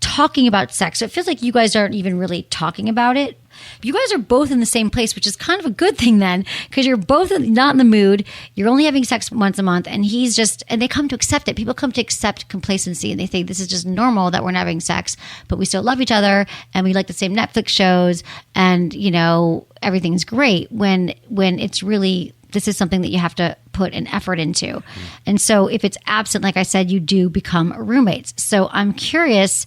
Speaker 1: talking about sex. So it feels like you guys aren't even really talking about it. You guys are both in the same place, which is kind of a good thing then, because you're both not in the mood. You're only having sex once a month, and and they come to accept it. People come to accept complacency, and they think this is just normal that we're not having sex, but we still love each other, and we like the same Netflix shows, and, everything's great when it's really, this is something that you have to put an effort into. And so if it's absent, like I said, you do become roommates. So I'm curious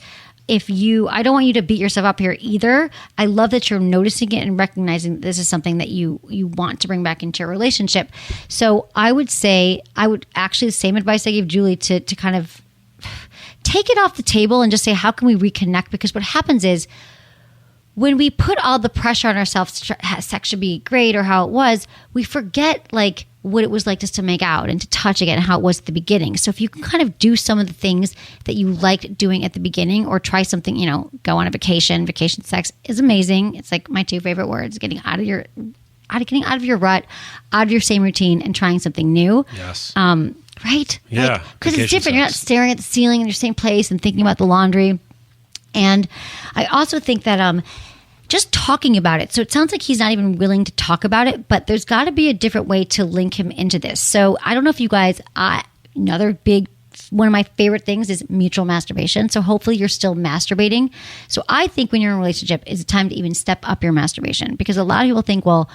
Speaker 1: I don't want you to beat yourself up here either. I love that you're noticing it and recognizing that this is something that you want to bring back into your relationship. So I would actually, the same advice I gave Julie, to kind of take it off the table and just say, how can we reconnect? Because what happens is, when we put all the pressure on ourselves, sex should be great or how it was, we forget like what it was like just to make out and to touch again, and how it was at the beginning. So if you can kind of do some of the things that you liked doing at the beginning, or try something, go on a vacation. Vacation sex is amazing. It's like my two favorite words: getting out of your rut, out of your same routine, and trying something new.
Speaker 8: Yes.
Speaker 1: Right?
Speaker 8: Yeah.
Speaker 1: Because it's different.
Speaker 8: Sex.
Speaker 1: You're not staring at the ceiling in your same place and thinking about the laundry. And I also think that just talking about it. So it sounds like he's not even willing to talk about it, but there's got to be a different way to link him into this. So I don't know if you guys, another big, one of my favorite things is mutual masturbation. So hopefully you're still masturbating. So I think when you're in a relationship, it's a time to even step up your masturbation, because a lot of people think, well,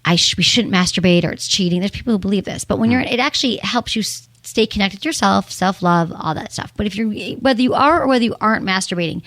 Speaker 1: we shouldn't masturbate or it's cheating. There's people who believe this, but when it actually helps you stay connected to yourself, self-love, all that stuff. But whether you are or whether you aren't masturbating,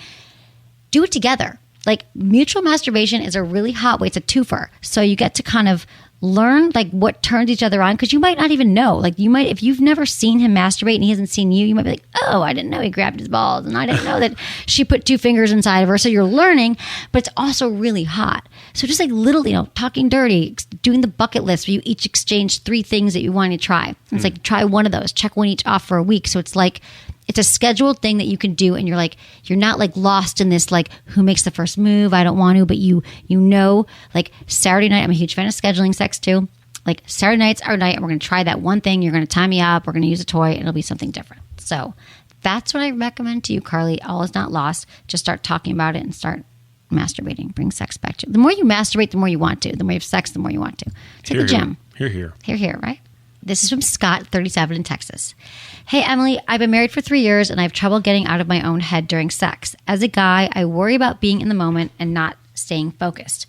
Speaker 1: do it together. Like, mutual masturbation is a really hot way. It's a twofer. So you get to kind of learn like what turns each other on, because you might not even know. Like, you might, if you've never seen him masturbate and he hasn't seen you, you might be like, oh, I didn't know he grabbed his balls, and I didn't know that she put 2 fingers inside of her. So you're learning, but it's also really hot. So just like little, talking dirty, doing the bucket list where you each exchange 3 things that you want to try. It's like, try one of those, check one each off for a week. So it's like, it's a scheduled thing that you can do, and you're not like lost in this, like, who makes the first move? I don't want to, but like Saturday night, I'm a huge fan of scheduling sex too. Like, Saturday night's our night, and we're going to try that one thing. You're going to tie me up. We're going to use a toy, and it'll be something different. So that's what I recommend to you, Carly. All is not lost. Just start talking about it and start masturbating. Bring sex back to you. The more you masturbate, the more you want to. The more you have sex, the more you want to. It's like the gym. Here, right? This is from Scott, 37, in Texas. Hey, Emily, I've been married for 3 years, and I have trouble getting out of my own head during sex. As a guy, I worry about being in the moment and not staying focused.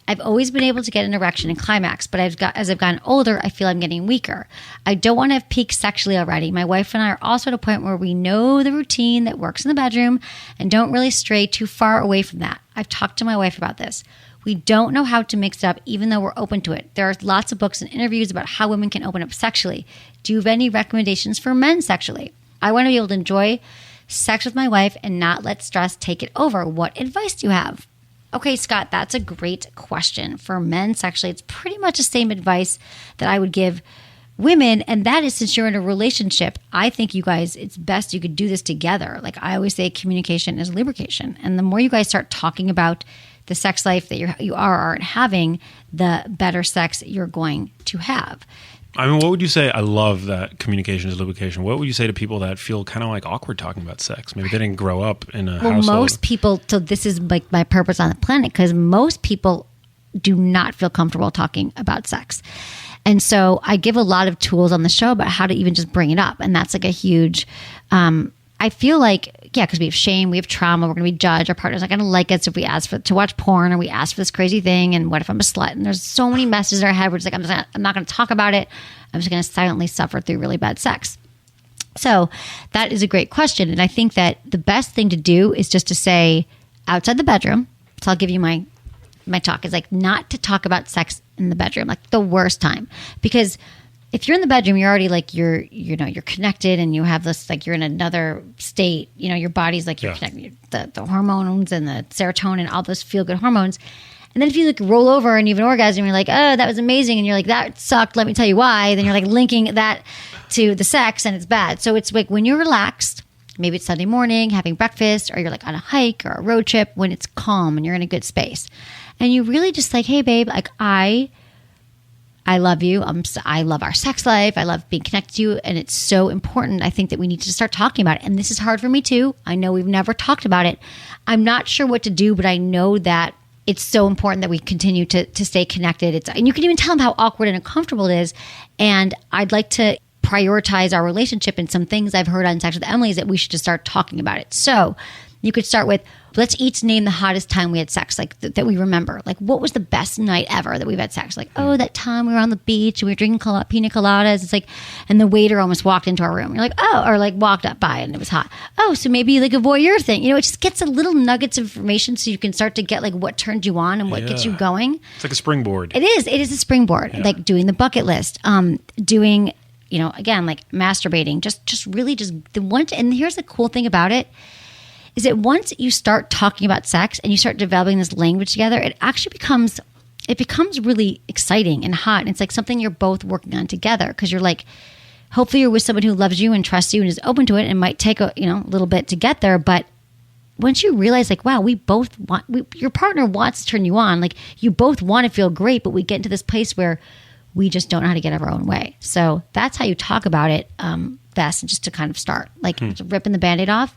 Speaker 1: I've always been able to get an erection and climax, but as I've gotten older, I feel I'm getting weaker. I don't want to have peaked sexually already. My wife and I are also at a point where we know the routine that works in the bedroom and don't really stray too far away from that. I've talked to my wife about this. We don't know how to mix it up, even though we're open to it. There are lots of books and interviews about how women can open up sexually. Do you have any recommendations for men sexually? I want to be able to enjoy sex with my wife and not let stress take it over. What advice do you have? Okay, Scott, that's a great question. For men sexually, it's pretty much the same advice that I would give women, and that is, since you're in a relationship, I think you guys, it's best you could do this together. Like I always say, communication is lubrication. And the more you guys start talking about the sex life that you are or aren't having, the better sex you're going to have.
Speaker 8: I mean, what would you say? I love that communication is lubrication. What would you say to people that feel kind of like awkward talking about sex? Maybe they didn't grow up in a household.
Speaker 1: Well, most people, so this is like my purpose on the planet, because most people do not feel comfortable talking about sex. And so I give a lot of tools on the show about how to even just bring it up. And that's like a huge, I feel like, yeah, because we have shame, we have trauma, we're going to be judged. Our partner's not going to like us if we ask to watch porn, or we ask for this crazy thing. And what if I'm a slut? And there's so many messages in our head. We're just like, I'm not going to talk about it. I'm just going to silently suffer through really bad sex. So that is a great question. And I think that the best thing to do is just to say outside the bedroom. So I'll give you my talk is like not to talk about sex in the bedroom, like the worst time. Because if you're in the bedroom, you're already like, you're connected, and you have this, like, you're in another state, your body's like, you're connected, the hormones and the serotonin, all those feel good hormones. And then if you like roll over and you have an orgasm, you're like, oh, that was amazing. And you're like, that sucked. Let me tell you why. Then you're like linking that to the sex, and it's bad. So it's like when you're relaxed Maybe it's Sunday morning, having breakfast, or you're like on a hike or a road trip when it's calm and you're in a good space. And you really just like, hey, babe, like I love you. I love our sex life. I love being connected to you. And it's so important. I think that we need to start talking about it. And this is hard for me too. I know we've never talked about it. I'm not sure what to do, but I know that it's so important that we continue to stay connected. And you can even tell them how awkward and uncomfortable it is. And I'd like to prioritize our relationship, and some things I've heard on Sex with Emily is that we should just start talking about it. So you could start with, let's each name the hottest time we had sex, like that we remember. Like, what was the best night ever that we've had sex? Like, oh, that time we were on the beach and we were drinking pina coladas. It's like, and the waiter almost walked into our room. You're like, oh, or like walked up by and it was hot. Oh, so maybe like a voyeur thing. It just gets a little nuggets of information so you can start to get like what turned you on and what gets you going.
Speaker 8: It's like a springboard.
Speaker 1: It is a springboard. Like doing the bucket list, doing, again, like masturbating, just really just the one. And here's the cool thing about it is that once you start talking about sex and you start developing this language together, it actually becomes really exciting and hot. And it's like something you're both working on together, because you're like, hopefully you're with someone who loves you and trusts you and is open to it, and might take a little bit to get there. But once you realize like, wow, we both your partner wants to turn you on. Like you both want to feel great, but we get into this place where we just don't know how to get our own way. So that's how you talk about it best, just to kind of start, like ripping the Band-Aid off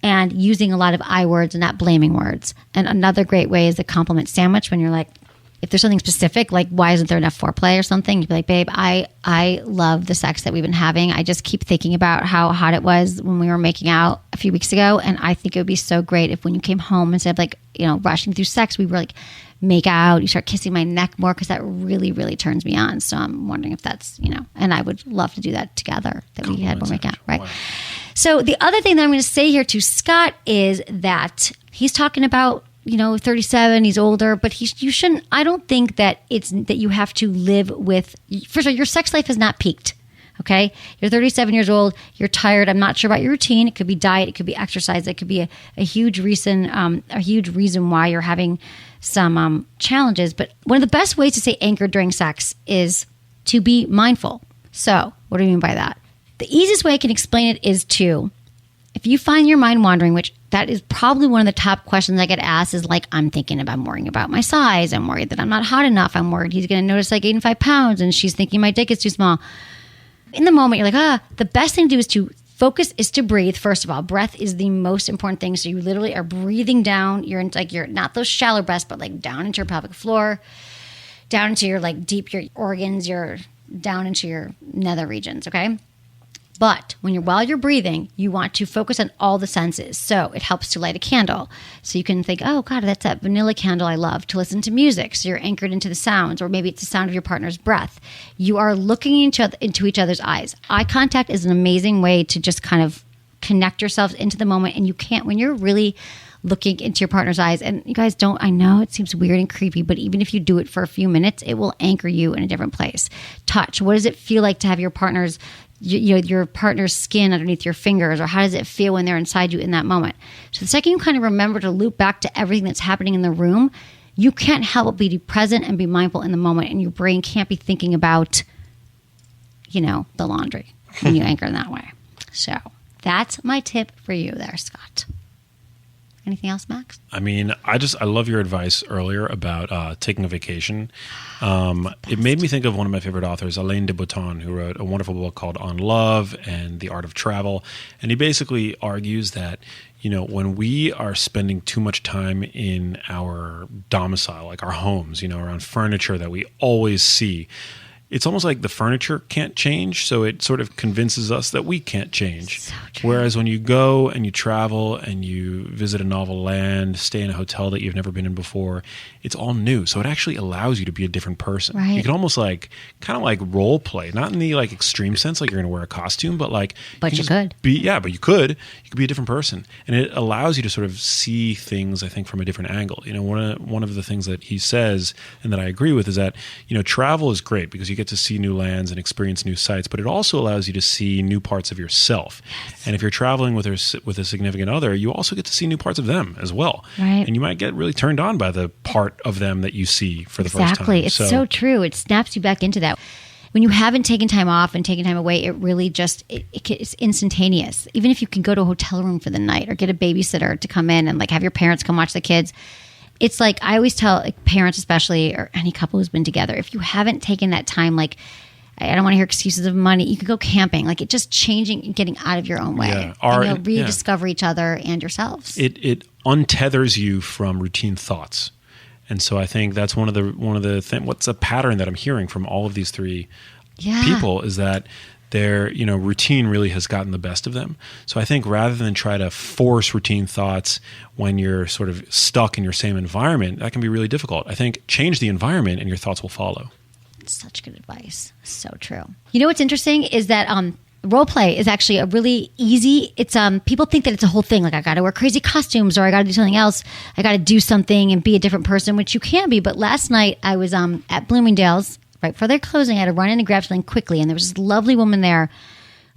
Speaker 1: and using a lot of I words and not blaming words. And another great way is the compliment sandwich, when you're like, if there's something specific, like why isn't there enough foreplay or something, you'd be like, babe, I love the sex that we've been having. I just keep thinking about how hot it was when we were making out a few weeks ago. And I think it would be so great if when you came home, instead of like, rushing through sex, we were like, make out, you start kissing my neck more, because that really, really turns me on. So I'm wondering if that's, and I would love to do that together, that we had more make out, right? Wow. So the other thing that I'm going to say here to Scott is that he's talking about, 37, he's older, but you shouldn't, I don't think that it's that you have to live with, first of all, your sex life has not peaked. Okay. You're 37 years old. You're tired. I'm not sure about your routine. It could be diet. It could be exercise. It could be a huge reason why you're having some challenges. But one of the best ways to stay anchored during sex is to be mindful. So what do I mean by that? The easiest way I can explain it is if you find your mind wandering, which that is probably one of the top questions I get asked, is like, I'm worrying about my size. I'm worried that I'm not hot enough. I'm worried he's going to notice I gained 5 pounds and she's thinking my dick is too small. In the moment, you're like, the best thing to do is to focus, is to breathe. First of all, breath is the most important thing. So you literally are breathing down. You're not those shallow breaths, but like down into your pelvic floor, down into your like deep, your organs, down into your nether regions. Okay. But while you're breathing, you want to focus on all the senses. So it helps to light a candle. So you can think, oh God, that's that vanilla candle I love. To listen to music, so you're anchored into the sounds, or maybe it's the sound of your partner's breath. You are looking into each other's eyes. Eye contact is an amazing way to just kind of connect yourselves into the moment. And you can't, when you're really looking into your partner's eyes, and you guys don't, I know it seems weird and creepy, but even if you do it for a few minutes, it will anchor you in a different place. Touch. What does it feel like to have your partner's skin underneath your fingers, or how does it feel when they're inside you in that moment? So the second you kind of remember to loop back to everything that's happening in the room, you can't help but be present and be mindful in the moment, and your brain can't be thinking about, the laundry when you anchor in that way. So that's my tip for you there, Scott. Anything else, Max?
Speaker 8: I mean, I love your advice earlier about taking a vacation. It made me think of one of my favorite authors, Alain de Botton, who wrote a wonderful book called On Love and the Art of Travel. And he basically argues that, when we are spending too much time in our domicile, like our homes, around furniture that we always see, it's almost like the furniture can't change, so it sort of convinces us that we can't change.
Speaker 1: So true.
Speaker 8: Whereas when you go and you travel and you visit a novel land, stay in a hotel that you've never been in before, it's all new. So it actually allows you to be a different person.
Speaker 1: Right.
Speaker 8: You can almost kind of role play, not in the extreme sense, like you're going to wear a costume, but
Speaker 1: But you could.
Speaker 8: But you could be a different person. And it allows you to sort of see things, I think, from a different angle. One of the things that he says, and that I agree with, is that, travel is great because you get to see new lands and experience new sights, but it also allows you to see new parts of yourself. Yes. And if you're traveling with a significant other, you also get to see new parts of them as well.
Speaker 1: Right.
Speaker 8: And you might get really turned on by the part of them that you see for the first time.
Speaker 1: Exactly. It's so true. It snaps you back into that. when you haven't taken time off and taken time away, it really just, it's instantaneous. Even if you can go to a hotel room for the night or get a babysitter to come in and like have your parents come watch the kids. It's like, I always tell like, parents especially, or any couple who's been together, if you haven't taken that time, like, I don't want to hear excuses of money. You could go camping, like it just changing and getting out of your own way.
Speaker 8: Yeah.
Speaker 1: And you'll rediscover each other and yourselves.
Speaker 8: It untethers you from routine thoughts. And so I think that's one of the things, what's a pattern that I'm hearing from all of these three people is that their, routine really has gotten the best of them. So I think rather than try to force routine thoughts when you're sort of stuck in your same environment, that can be really difficult. I think change the environment and your thoughts will follow.
Speaker 1: Such good advice. So true. You know what's interesting is that role play is actually a really easy. It's people think that it's a whole thing. Like I got to wear crazy costumes or I got to do something else. I got to do something and be a different person, which you can be. But last night I was at Bloomingdale's right before their closing. I had to run in and grab something quickly, and there was this lovely woman there,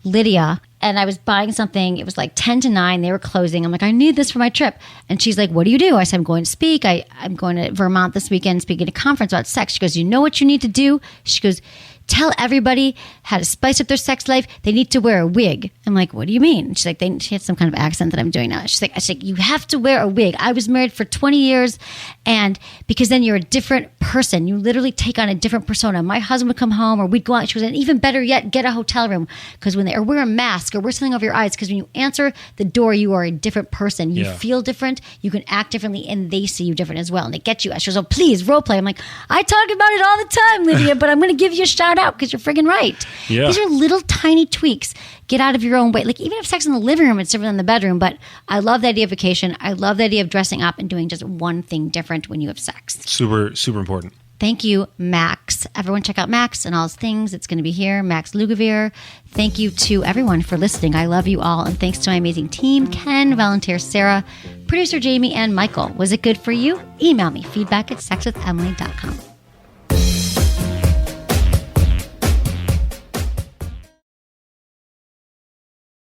Speaker 1: Lydia. And I was buying something. It was like 10 to 9. They were closing. I'm like, I need this for my trip. And she's like, what do you do? I said, I'm going to speak. I'm going to Vermont this weekend speaking at a conference about sex. She goes, you know what you need to do? She goes, tell everybody how to spice up their sex life. They need to wear a wig. I'm like, what do you mean? She's like, she had some kind of accent that I'm doing now. She's like, you have to wear a wig. I was married for 20 years. And because then you're a different person. You literally take on a different persona. My husband would come home or we'd go out. She goes, and even better yet, get a hotel room. Because or wear a mask or wear something over your eyes. Because when you answer the door, you are a different person. You feel different. You can act differently and they see you different as well. And they get you. She goes, oh, please, role play. I'm like, I talk about it all the time, Lydia, but I'm going to give you a shout out because you're friggin' right.
Speaker 8: Yeah.
Speaker 1: These are little tiny tweaks. Get out of your own way. Like even if sex in the living room, it's different than the bedroom. But I love the idea of vacation. I love the idea of dressing up and doing just one thing different when you have sex.
Speaker 8: Super, super important.
Speaker 1: Thank you, Max. Everyone check out Max and all his things. It's going to be here. Max Lugavere. Thank you to everyone for listening. I love you all. And thanks to my amazing team, Ken, volunteer Sarah, producer Jamie, and Michael. Was it good for you? Email me, feedback@sexwithemily.com.